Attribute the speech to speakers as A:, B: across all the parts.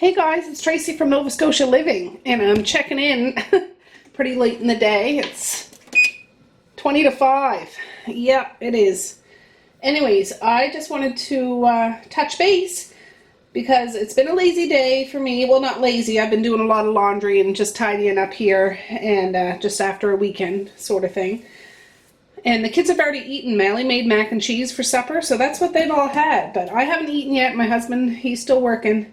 A: Hey guys, it's Tracey from Nova Scotia Living, and I'm checking in pretty late in the day. It's 20 to 5. Yep, it is. Anyways, I just wanted to touch base because it's been a lazy day for me. Well, not lazy. I've been doing a lot of laundry and just tidying up here and just after a weekend sort of thing. And the kids have already eaten. Mally made mac and cheese for supper, so that's what they've all had. But I haven't eaten yet. My husband, he's still working.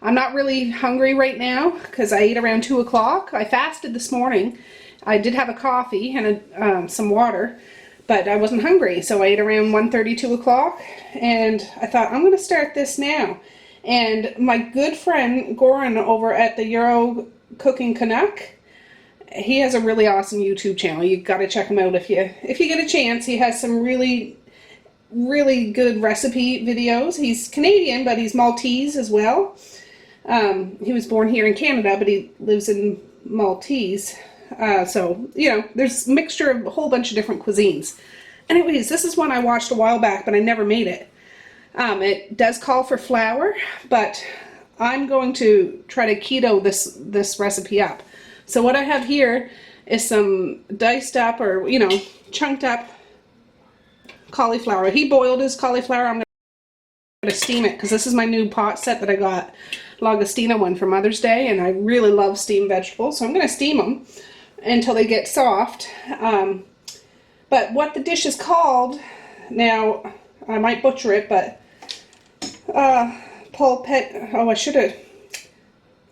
A: I'm not really hungry right now because I ate around 2 o'clock. I fasted this morning. I did have a coffee and some water, but I wasn't hungry. So I ate around 1:30, 2 o'clock, and I thought, I'm going to start this now. And my good friend Goran over at the Euro Cooking Canuk, he has a really awesome YouTube channel. You've got to check him out if you get a chance. He has some really good recipe videos. He's Canadian, but he's Maltese as well. He was born here in Canada, but he lives in Maltese. So, you know, there's a mixture of a whole bunch of different cuisines. Anyways, this is one I watched a while back, but I never made it. It does call for flour, but I'm going to try to keto this recipe up. So what I have here is some diced up or, you know, chunked up cauliflower. He boiled his cauliflower. I'm going to steam it because this is my new pot set that I got. Lagostina one for Mother's Day, and I really love steamed vegetables, so I'm going to steam them until they get soft. But what the dish is called, now I might butcher it, but Pulpetti,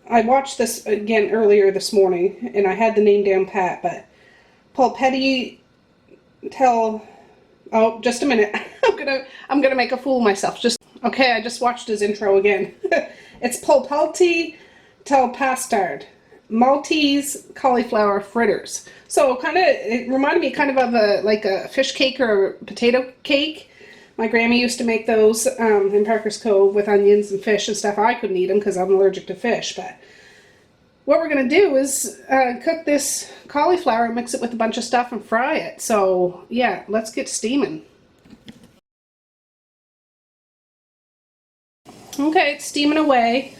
A: I watched this again earlier this morning and I had the name down pat, but Pulpetti oh, just a minute. I'm gonna make a fool of myself. Okay, I just watched his intro again. It's Pulpetti Tal-Pastard, Maltese Cauliflower Fritters. So it reminded me kind of like a fish cake or a potato cake. My grandma used to make those in Parker's Cove with onions and fish and stuff. I couldn't eat them because I'm allergic to fish. But what we're going to do is cook this cauliflower, mix it with a bunch of stuff, and fry it. So yeah, let's get steaming. Okay, it's steaming away.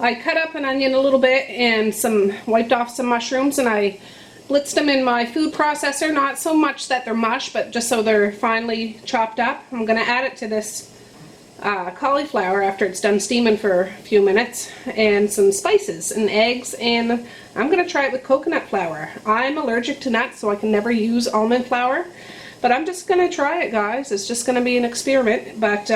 A: I cut up an onion a little bit and wiped off some mushrooms, and I blitzed them in my food processor, not so much that they're mush, but just so they're finely chopped up. I'm going to add it to this cauliflower after it's done steaming for a few minutes, and some spices and eggs, and I'm going to try it with coconut flour. I'm allergic to nuts, so I can never use almond flour, but I'm just going to try it, guys. It's just going to be an experiment, but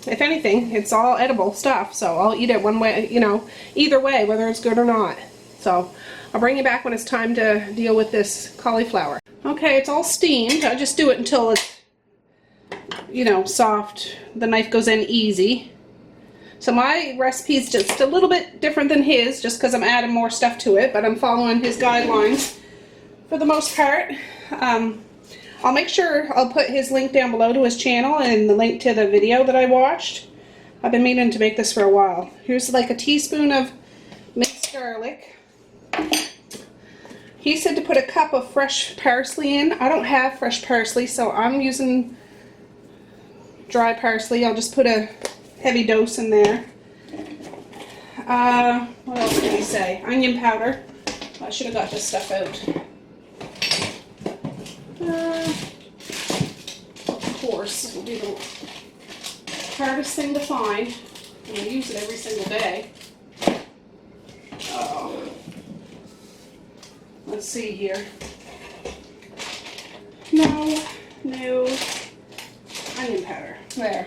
A: if anything, it's all edible stuff, so I'll eat it one way, you know, either way, whether it's good or not. So I'll bring you back when it's time to deal with this cauliflower. Okay, it's all steamed. I just do it until it's, you know, soft. The knife goes in easy. So my recipe is just a little bit different than his, just because I'm adding more stuff to it, but I'm following his guidelines for the most part. I'll make sure I'll put his link down below to his channel and the link to the video that I watched. I've been meaning to make this for a while. Here's like a teaspoon of minced garlic. He said to put a cup of fresh parsley in. I don't have fresh parsley, so I'm using dry parsley. I'll just put a heavy dose in there. What else did he say? Onion powder. I should have got this stuff out. Of course, it'll be the hardest thing to find. I use it every single day. Oh. Let's see here. No onion powder. There.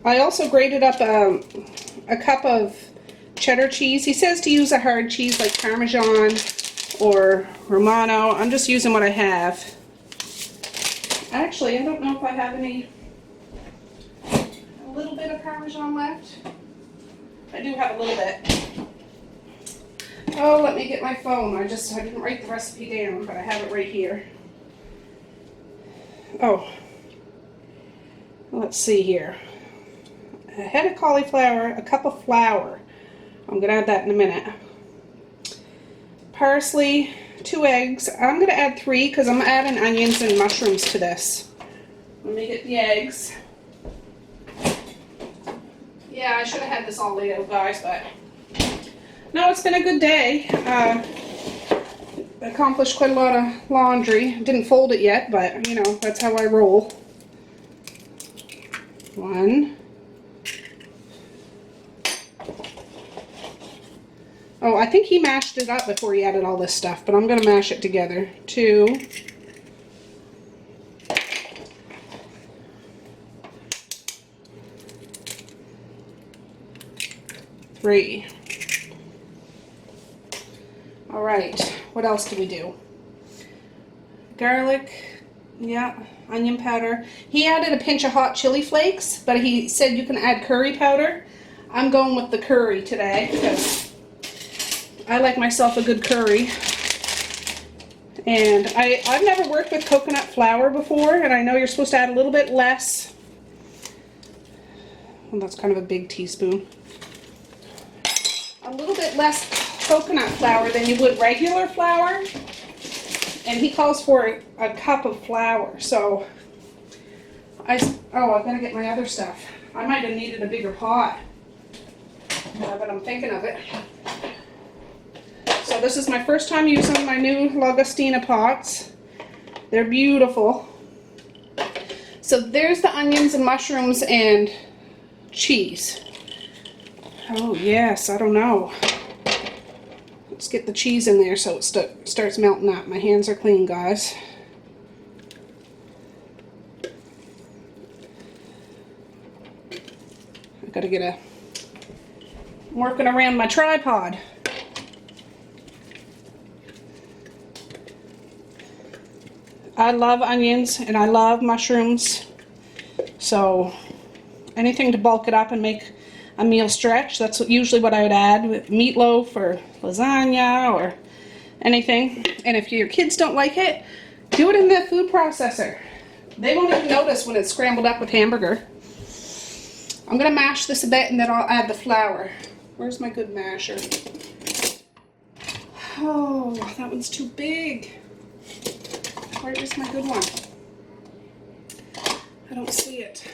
A: I also grated up a cup of cheddar cheese. He says to use a hard cheese like Parmesan or Romano. I'm just using what I have. Actually, I don't know if I have a little bit of Parmesan left. I do have a little bit. Oh, let me get my phone. I didn't write the recipe down, but I have it right here. Oh, let's see here. A head of cauliflower, a cup of flour. I'm going to add that in a minute. Parsley, 2 eggs. I'm going to add 3 because I'm adding onions and mushrooms to this. Let me get the eggs. Yeah, I should have had this all laid out, guys, but no, it's been a good day. Accomplished quite a lot of laundry. Didn't fold it yet, but you know, that's how I roll. 1. Oh, I think he mashed it up before he added all this stuff, but I'm going to mash it together. 2. 3. All right, what else do we do? Garlic, yeah, onion powder. He added a pinch of hot chili flakes, but he said you can add curry powder. I'm going with the curry today because I like myself a good curry. And I've never worked with coconut flour before, and I know you're supposed to add a little bit less. Well, that's kind of a big teaspoon. A little bit less coconut flour than you would regular flour, and he calls for a cup of flour. So I've got to get my other stuff. I might have needed a bigger pot, but I'm thinking of it. So this is my first time using my new Lagostina pots. They're beautiful. So there's the onions and mushrooms and cheese. Oh yes, I don't know. Let's get the cheese in there so it starts melting up. My hands are clean, guys. I've got to get working around my tripod. I love onions and I love mushrooms. So anything to bulk it up and make a meal stretch, that's usually what I would add with meatloaf or lasagna or anything. And if your kids don't like it, do it in the food processor. They won't even notice when it's scrambled up with hamburger. I'm gonna mash this a bit and then I'll add the flour. Where's my good masher? Oh, that one's too big. Where is my good one? I don't see it.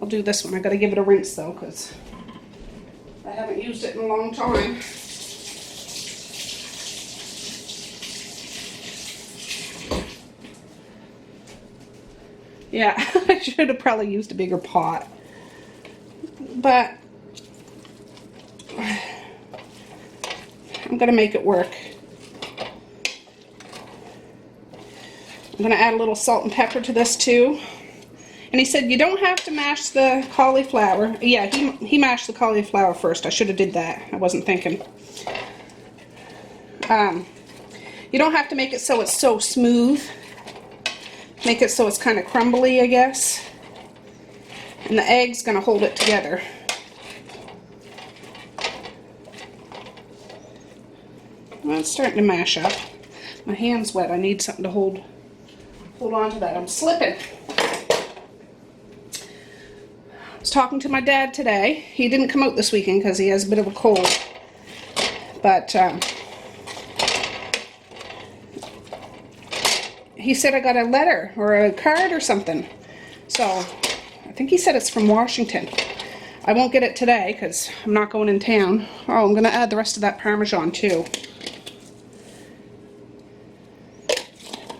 A: I'll do this one. I gotta give it a rinse though, because I haven't used it in a long time. Yeah, I should have probably used a bigger pot. But I'm gonna make it work. I'm gonna add a little salt and pepper to this too. And he said you don't have to mash the cauliflower. Yeah, he mashed the cauliflower first. I should have did that. I wasn't thinking. You don't have to make it so it's so smooth. Make it so it's kind of crumbly, I guess. And the egg's gonna hold it together. Well, it's starting to mash up. My hand's wet. I need something to hold on to that. I'm slipping. I was talking to my dad today. He didn't come out this weekend because he has a bit of a cold. But he said I got a letter or a card or something. So I think he said it's from Washington. I won't get it today because I'm not going in town. Oh, I'm going to add the rest of that Parmesan too.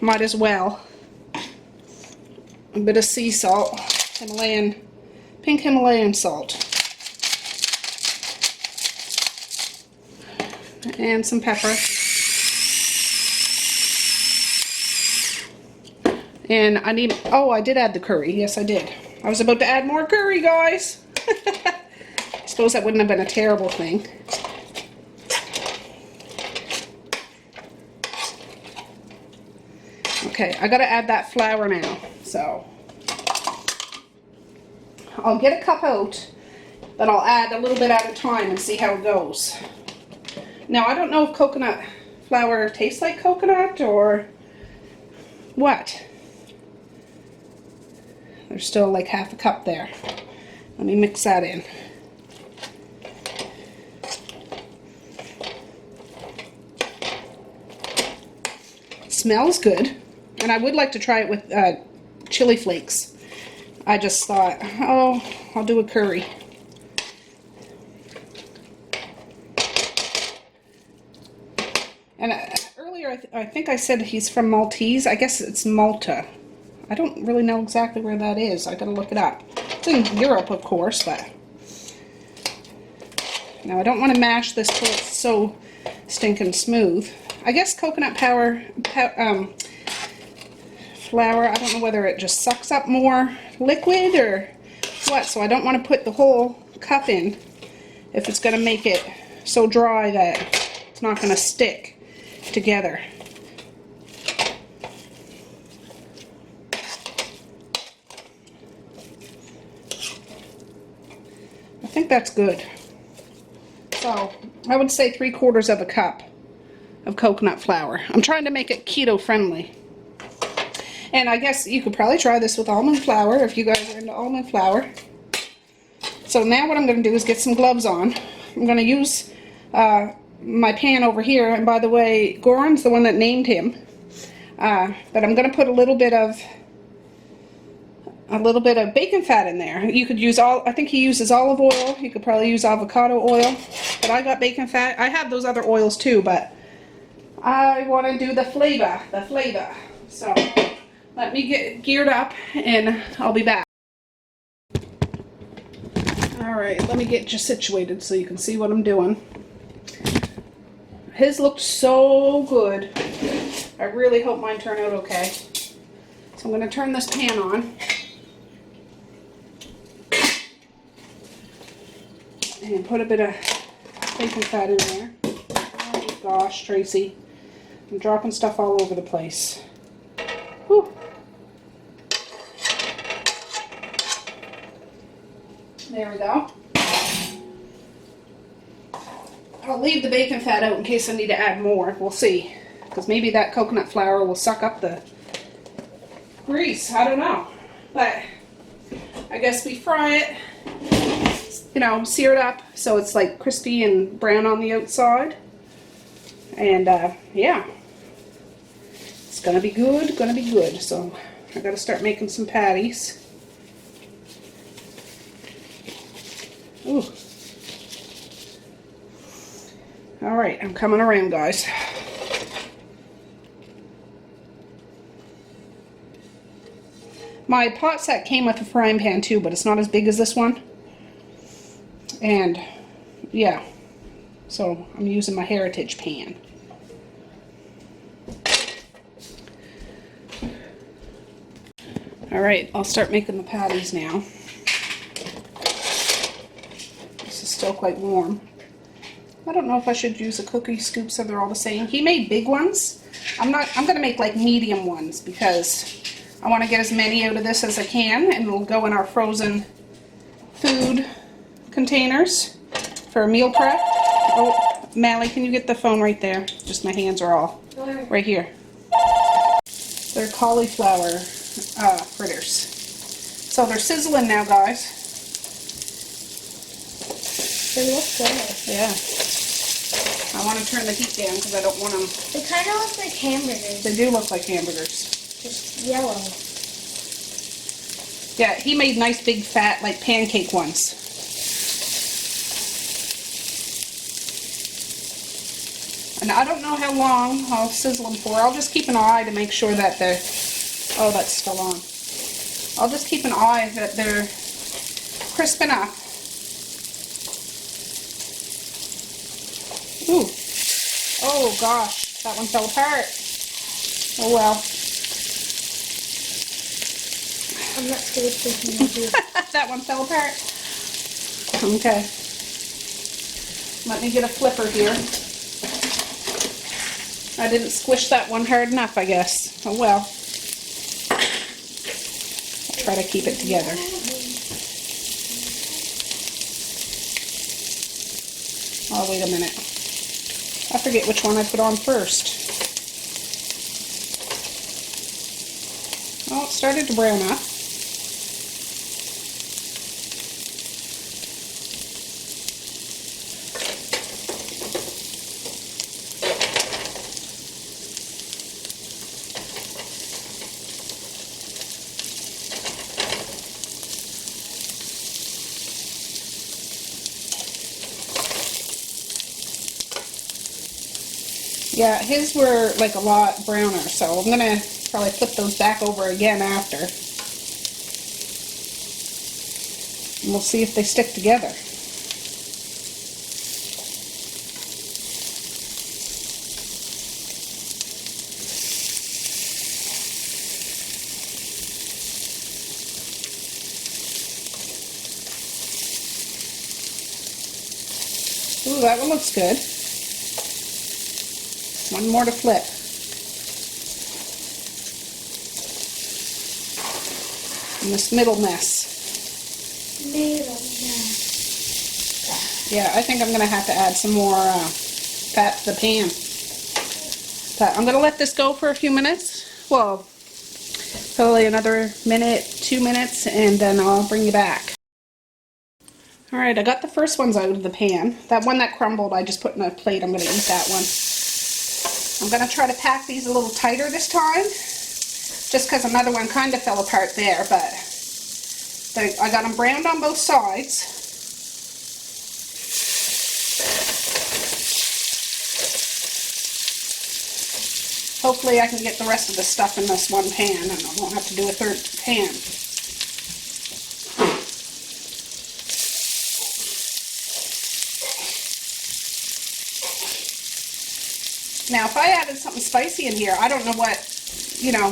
A: Might as well. A bit of sea salt, pink Himalayan salt. And some pepper. And I did add the curry. Yes, I did. I was about to add more curry, guys. I suppose that wouldn't have been a terrible thing. Okay, I gotta add that flour now. So I'll get a cup out, but I'll add a little bit at a time and see how it goes. Now, I don't know if coconut flour tastes like coconut or what. There's still like half a cup there. Let me mix that in. It smells good. And I would like to try it with chili flakes. I just thought, oh, I'll do a curry. And earlier, I think I said he's from Maltese. I guess it's Malta. I don't really know exactly where that is. I gotta look it up. It's in Europe, of course, but... Now, I don't want to mash this till it's so stinking smooth. I guess coconut flour, I don't know whether it just sucks up more liquid or what, so I don't want to put the whole cup in if it's going to make it so dry that it's not going to stick together. I think that's good. So I would say 3/4 of a cup of coconut flour. I'm trying to make it keto friendly. And I guess you could probably try this with almond flour if you guys are into almond flour. So now what I'm going to do is get some gloves on. I'm going to use my pan over here. And by the way, Gorans, the one that named him. But I'm going to put a little bit of bacon fat in there. You could use I think he uses olive oil. You could probably use avocado oil. But I got bacon fat. I have those other oils too, but I want to do the flavor. So let me get geared up and I'll be back. Alright, let me get you situated so you can see what I'm doing. His looked so good. I really hope mine turn out okay. So I'm going to turn this pan on. And put a bit of bacon fat in there. Oh gosh, Tracy. I'm dropping stuff all over the place. Whew. There we go. I'll leave the bacon fat out in case I need to add more. We'll see. Because maybe that coconut flour will suck up the grease. I don't know. But I guess we fry it. You know, sear it up so it's like crispy and brown on the outside. And yeah, it's gonna be good, So I gotta start making some patties. Ooh. All right, I'm coming around, guys. My pot set came with a frying pan too, but it's not as big as this one. And yeah, so I'm using my Heritage pan. All right, I'll start making the patties now. This is still quite warm. I don't know if I should use a cookie scoop so they're all the same. He made big ones. I'm gonna make like medium ones because I want to get as many out of this as I can, and it'll go in our frozen food containers for meal prep. Oh, Mally, can you get the phone right there? Just my hands are all right here. They're cauliflower fritters. So they're sizzling now, guys.
B: They look good.
A: Yeah. I want to turn the heat down because I don't want them.
B: They kind of look like hamburgers.
A: They do look like hamburgers.
B: Just yellow.
A: Yeah, he made nice big fat like pancake ones. And I don't know how long I'll sizzle them for. I'll just keep an eye to make sure that they're... Oh, that's still on. I'll just keep an eye that they're crisp enough. Ooh. Oh gosh, that one fell apart. Oh well.
B: I'm not scared of you.
A: That one fell apart. Okay. Let me get a flipper here. I didn't squish that one hard enough, I guess. Oh well. I'll try to keep it together. Oh, wait a minute. I forget which one I put on first. Oh, it started to brown up. Yeah, his were like a lot browner, so I'm gonna probably flip those back over again after. And we'll see if they stick together. Ooh, that one looks good. One more to flip. And this middle mess. Yeah, I think I'm going to have to add some more fat to the pan. But I'm going to let this go for a few minutes. Well, probably another minute, 2 minutes, and then I'll bring you back. Alright, I got the first ones out of the pan. That one that crumbled, I just put in a plate. I'm going to eat that one. I'm going to try to pack these a little tighter this time, just because another one kind of fell apart there, but I got them browned on both sides. Hopefully I can get the rest of the stuff in this one pan and I won't have to do a third pan. Now, if I added something spicy in here, I don't know what, you know,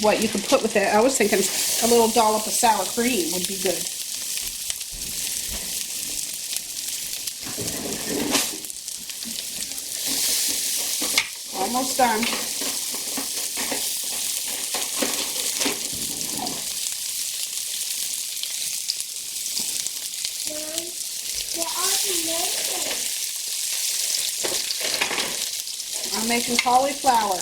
A: what you could put with it. I was thinking a little dollop of sour cream would be good. Almost done. I'm making cauliflower.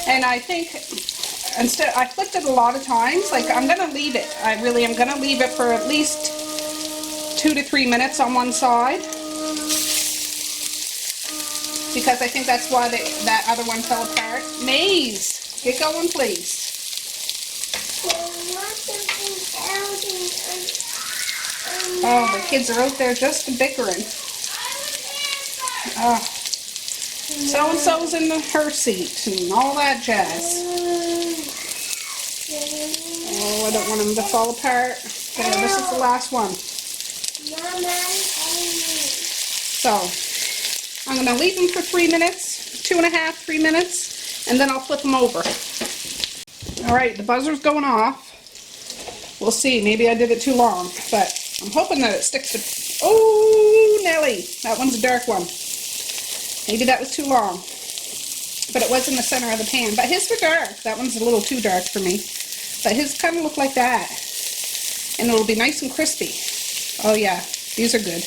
A: And I think instead I flipped it a lot of times. Like, I'm gonna leave it. I really am gonna leave it for at least 2 to 3 minutes on one side, because I think that's why that other one fell apart. Maze, get going, please. Oh, the kids are out there just bickering. Oh, so-and-so's in her seat and all that jazz. Oh, I don't want them to fall apart. Okay, this is the last one. So, I'm going to leave them for 3 minutes, 2.5, 3 minutes, and then I'll flip them over. Alright, the buzzer's going off. We'll see, maybe I did it too long, but I'm hoping that it sticks to... Oh, Nelly! That one's a dark one. Maybe that was too long. But it was in the center of the pan. But his were dark. That one's a little too dark for me. But his kind of look like that. And it'll be nice and crispy. Oh yeah, these are good.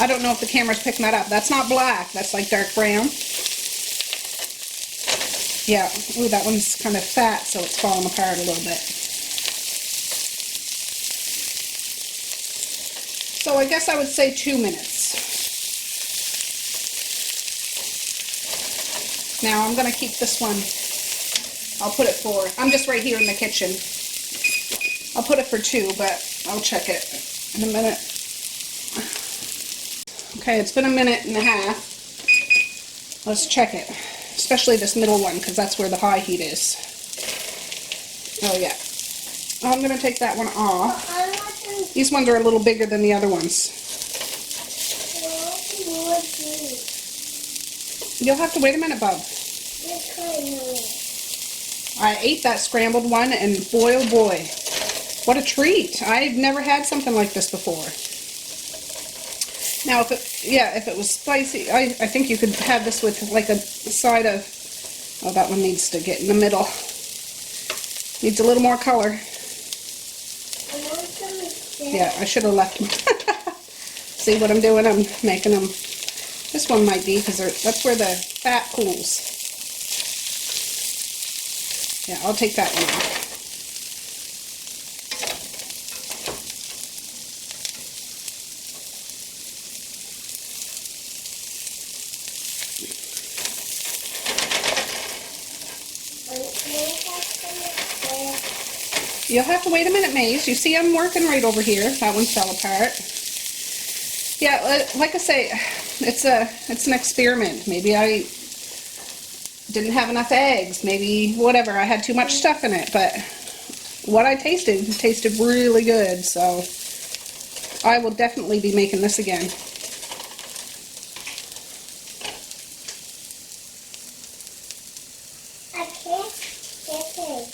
A: I don't know if the camera's picking that up. That's not black. That's like dark brown. Yeah. Ooh, that one's kind of fat, so it's falling apart a little bit. So I guess I would say 2 minutes. Now I'm going to keep this one. I'll put it for, I'm just right here in the kitchen. I'll put it for 2, but I'll check it in a minute. Okay, it's been a minute and a half. Let's check it. Especially this middle one, because that's where the high heat is. Oh yeah. I'm going to take that one off. These ones are a little bigger than the other ones. You'll have to wait a minute, bub. I ate that scrambled one, and boy, oh boy, what a treat. I've never had something like this before. Now, if it was spicy, I think you could have this with like a side of, oh, that one needs to get in the middle. Needs a little more color. Yeah, I should have left them. See what I'm doing? I'm making them. This one might be, because that's where the fat pools. Yeah, I'll take that one off. You'll have to wait a minute, Maze. You see I'm working right over here. That one fell apart. Yeah, like I say, it's an experiment. Maybe I didn't have enough eggs. Maybe whatever. I had too much stuff in it. But what I tasted really good. So I will definitely be making this again.
B: I can't get it.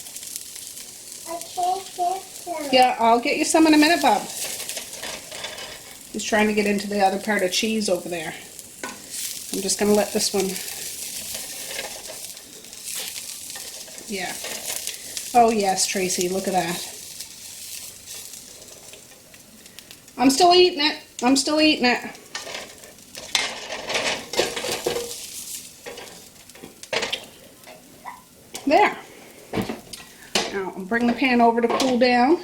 B: I can't get some.
A: Yeah, I'll get you some in a minute, Bob. He's trying to get into the other part of cheese over there. I'm just going to let this one... Yeah. Oh yes, Tracy, look at that. I'm still eating it. I'm still eating it. There. Now I'll bring the pan over to cool down.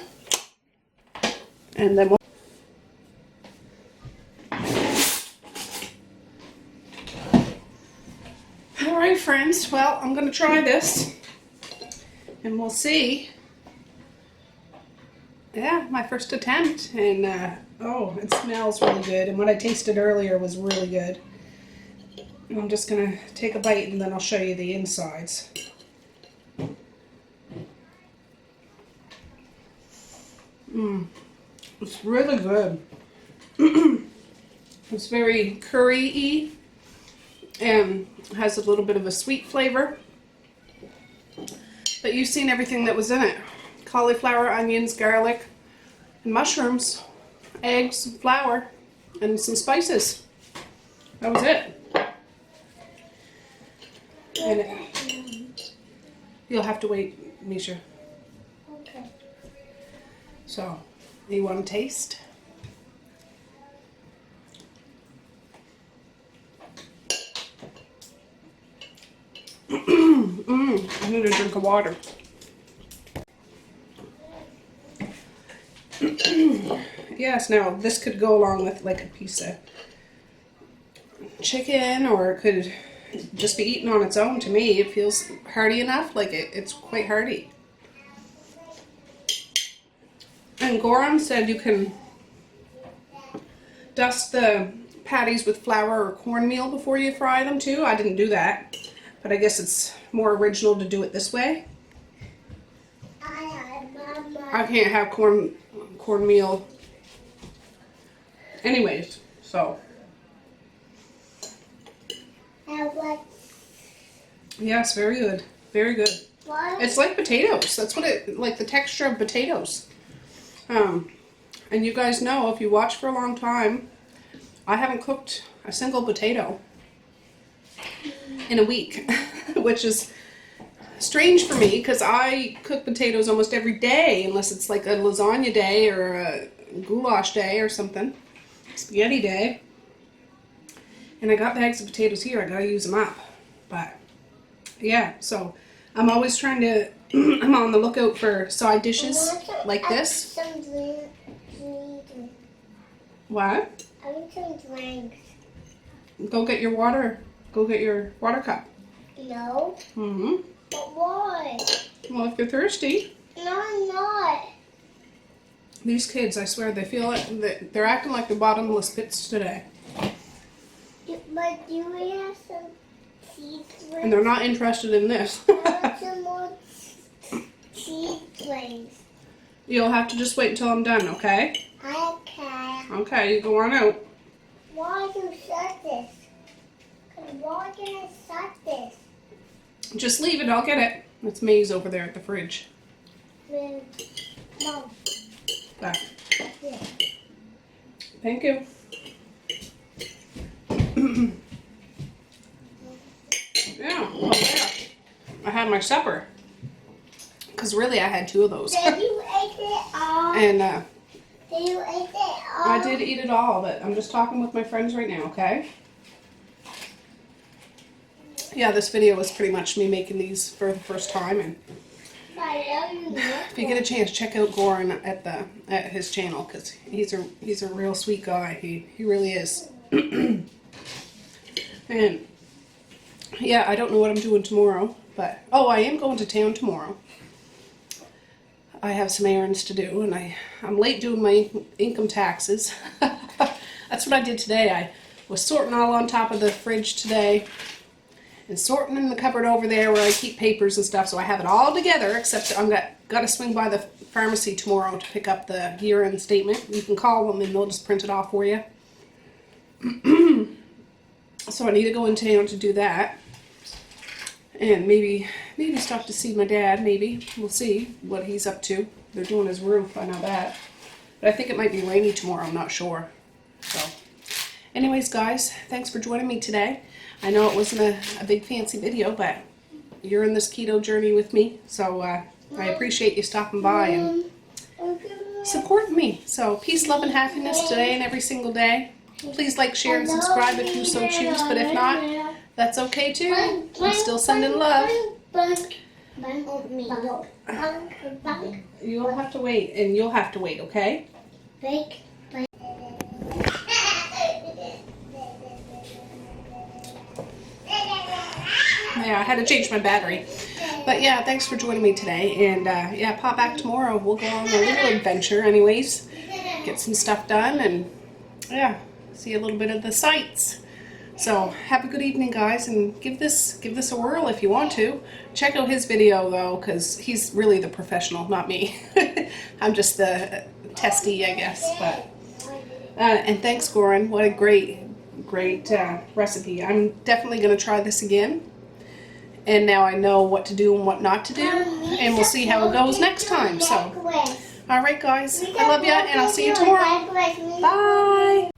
A: And then we'll... Alright friends, well, I'm going to try this. And we'll see. Yeah, my first attempt. And, oh, it smells really good. And what I tasted earlier was really good. And I'm just going to take a bite and then I'll show you the insides. It's really good. It's very curry-y and has a little bit of a sweet flavor. But you've seen everything that was in it. Cauliflower, onions, garlic, and mushrooms, eggs, flour, and some spices. That was it. And you'll have to wait, Misha.
B: Okay.
A: So, you want to taste? I need a drink of water. Yes, now this could go along with like a piece of chicken, or it could just be eaten on its own. To me, it feels hearty enough, like it's quite hearty. And Gorans said you can dust the patties with flour or cornmeal before you fry them too. I didn't do that, but I guess it's more original to do it this way. I can't have cornmeal anyways, so. Yes, very good. Very good.
B: What?
A: It's like potatoes. That's what it, like the texture of potatoes. And you guys know, if you watch for a long time, I haven't cooked a single potato in a week, which is strange for me because I cook potatoes almost every day, unless it's like a lasagna day or a goulash day or something, spaghetti day. And I got bags of potatoes here. I gotta use them up. But yeah, so I'm always trying to. I'm on the lookout for side dishes like this. What?
B: I want some drinks.
A: Go get your water. Go get your water cup.
B: No.
A: Mm-hmm.
B: But why?
A: Well, if you're thirsty.
B: No, I'm not.
A: These kids, I swear, they feel like they're acting like the bottomless pits today.
B: But do we have some seedlings?
A: And they're not interested in this.
B: I want some more seedlings.
A: You'll have to just wait until I'm done, okay?
B: Okay.
A: Okay, you go on out.
B: Why do you set this? Why can I set this?
A: Just leave it, I'll get it. It's Maze over there at the fridge.
B: Mom.
A: Back.
B: Yeah.
A: Thank you. Yeah, well, there. I had my supper. Because really I had 2 of those.
B: Did you eat it all?
A: And
B: Did you eat it all?
A: I did eat it all, but I'm just talking with my friends right now, okay? Yeah, this video was pretty much me making these for the first time, and if you get a chance, check out Goran at his channel, because he's a real sweet guy. He really is. And yeah, I don't know what I'm doing tomorrow, but oh, I am going to town tomorrow. I have some errands to do, and I'm late doing my income taxes. That's what I did today. I was sorting all on top of the fridge today and sorting in the cupboard over there where I keep papers and stuff, so I have it all together, except I've got to swing by the pharmacy tomorrow to pick up the year-end statement. You can call them and they'll just print it off for you. So I need to go in town to do that. And maybe stop to see my dad, maybe. We'll see what he's up to. They're doing his roof, I know that. But I think it might be rainy tomorrow, I'm not sure. So, anyways, guys, thanks for joining me today. I know it wasn't a big fancy video, but you're in this keto journey with me. So, I appreciate you stopping by and supporting me. So, peace, love, and happiness today and every single day. Please like, share, and subscribe if you so choose. But if not, that's okay too. I'm still sending love. You'll have to wait, and you'll have to wait, okay? Yeah, I had to change my battery. But yeah, thanks for joining me today. And yeah, pop back tomorrow. We'll go on a little adventure anyways. Get some stuff done and yeah, see a little bit of the sights. So have a good evening, guys, and give this a whirl if you want to. Check out his video though, because he's really the professional, not me. I'm just the testy, I guess. But and thanks, Goran. What a great recipe. I'm definitely going to try this again. And now I know what to do and what not to do, and we'll see how it goes next time. So, all right, guys, I love you, and I'll see you tomorrow. Bye.